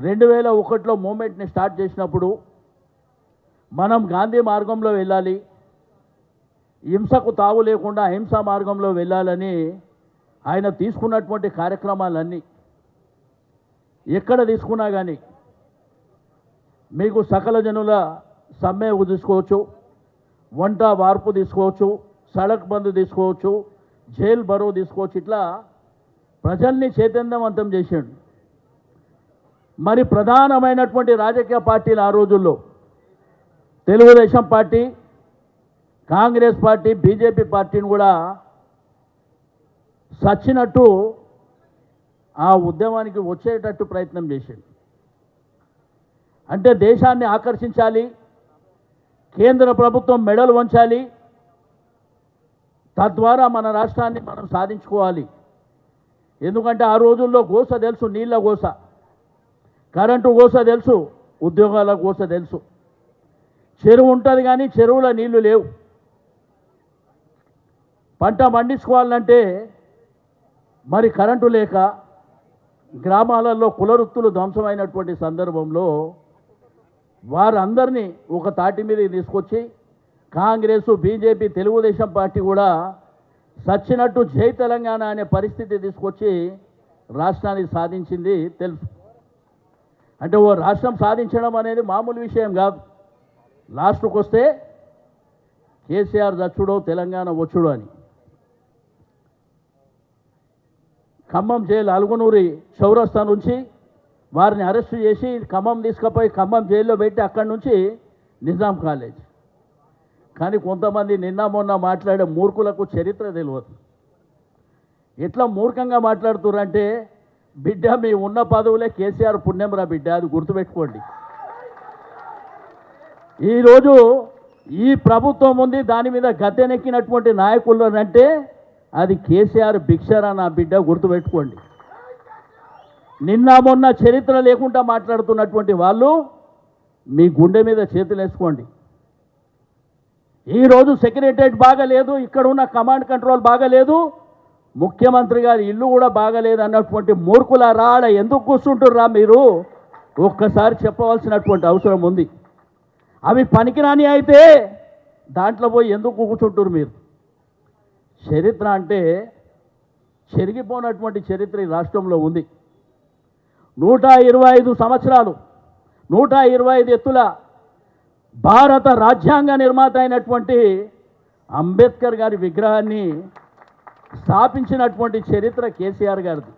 2001లో మూమెంట్ని start చేసినప్పుడు మనం గాంధీ మార్గంలో వెళ్ళాలి, హింసకు తావు లేకుండా అహింసా మార్గంలో వెళ్ళాలని ఆయన తీసుకున్నటువంటి కార్యక్రమాలన్నీ ఎక్కడ తీసుకున్నా కానీ మీకు సకల జనుల సమ్మె తీసుకోవచ్చు, వంట వార్పు తీసుకోవచ్చు, సడక్ బంద్ తీసుకోవచ్చు, జైల్ బరో తీసుకోవచ్చు. ఇట్లా ప్రజల్ని చైతన్యవంతం చేశాడు. మరి ప్రధానమైనటువంటి రాజకీయ పార్టీలు ఆ రోజుల్లో Telugu Desam party, Congress party, BJP పార్టీని కూడా సచ్చినట్టు ఆ ఉద్యమానికి వచ్చేటట్టు ప్రయత్నం చేశాడు. అంటే దేశాన్ని ఆకర్షించాలి, కేంద్ర ప్రభుత్వం మెడలు వంచాలి, తద్వారా మన రాష్ట్రాన్ని మనం సాధించుకోవాలి. ఎందుకంటే ఆ రోజుల్లో గోస తెలుసు, నీళ్ళ గోస, కరెంటు గోస తెలుసు, ఉద్యోగాల గోస తెలుసు. చెరువు ఉంటుంది కానీ చెరువులో నీళ్లు లేవు. పంట పండించుకోవాలంటే మరి కరెంటు లేక గ్రామాలలో కులవృత్తులు ధ్వంసమైనటువంటి సందర్భంలో వారందరినీ ఒక తాటి మీదకి తీసుకొచ్చి కాంగ్రెస్, బీజేపీ, తెలుగుదేశం పార్టీ కూడా సచ్చినట్టు జై తెలంగాణ అనే పరిస్థితి తీసుకొచ్చి రాష్ట్రాన్ని సాధించింది తెలుసు. అంటే ఓ రాష్ట్రం సాధించడం అనేది మామూలు విషయం కాదు. లాస్ట్కి వస్తే కేసీఆర్ చచ్చుడో తెలంగాణ వచ్చుడో అని. ఖమ్మం జైలు అలుగునూరి చౌరస్తా నుంచి వారిని అరెస్టు చేసి ఖమ్మం తీసుకుపోయి ఖమ్మం జైల్లో పెట్టి అక్కడి నుంచి నిజాం కాలేజ్. కానీ కొంతమంది నిన్న మొన్న మాట్లాడే మూర్ఖులకు చరిత్ర తెలియదు. ఎట్లా మూర్ఖంగా మాట్లాడుతున్నారంటే, బిడ్డ మీ ఉన్న పదవులే కేసీఆర్ పుణ్యంరా బిడ్డ, అది గుర్తుపెట్టుకోండి. ఈరోజు ఈ ప్రభుత్వం ఉంది, దాని మీద గద్దెనెక్కినటువంటి నాయకులు అంటే అది కేసీఆర్ భిక్షరా నా బిడ్డ, గుర్తుపెట్టుకోండి. నిన్న మొన్న చరిత్ర లేకుండా మాట్లాడుతున్నటువంటి వాళ్ళు మీ గుండె మీద చేతులు వేసుకోండి. ఈరోజు సెక్రటరియట్ బాగలేదు, ఇక్కడ ఉన్న కమాండ్ కంట్రోల్ బాగలేదు, ముఖ్యమంత్రి గారి ఇల్లు కూడా బాగలేదు అన్నటువంటి మూర్ఖుల రాడ ఎందుకు కూర్చుంటుర్రా మీరు? ఒక్కసారి చెప్పవలసినటువంటి అవసరం ఉంది. అవి పనికిరాని అయితే దాంట్లో పోయి ఎందుకు కూర్చుంటున్నారు మీరు? చరిత్ర అంటే చెరిగిపోయినటువంటి చరిత్ర ఈ రాష్ట్రంలో ఉంది. 125 సంవత్సరాలు, 125 ఎత్తుల భారత రాజ్యాంగ నిర్మాత అయినటువంటి అంబేద్కర్ గారి విగ్రహాన్ని స్థాపించినటువంటి చరిత్ర కేసీఆర్ గారిది.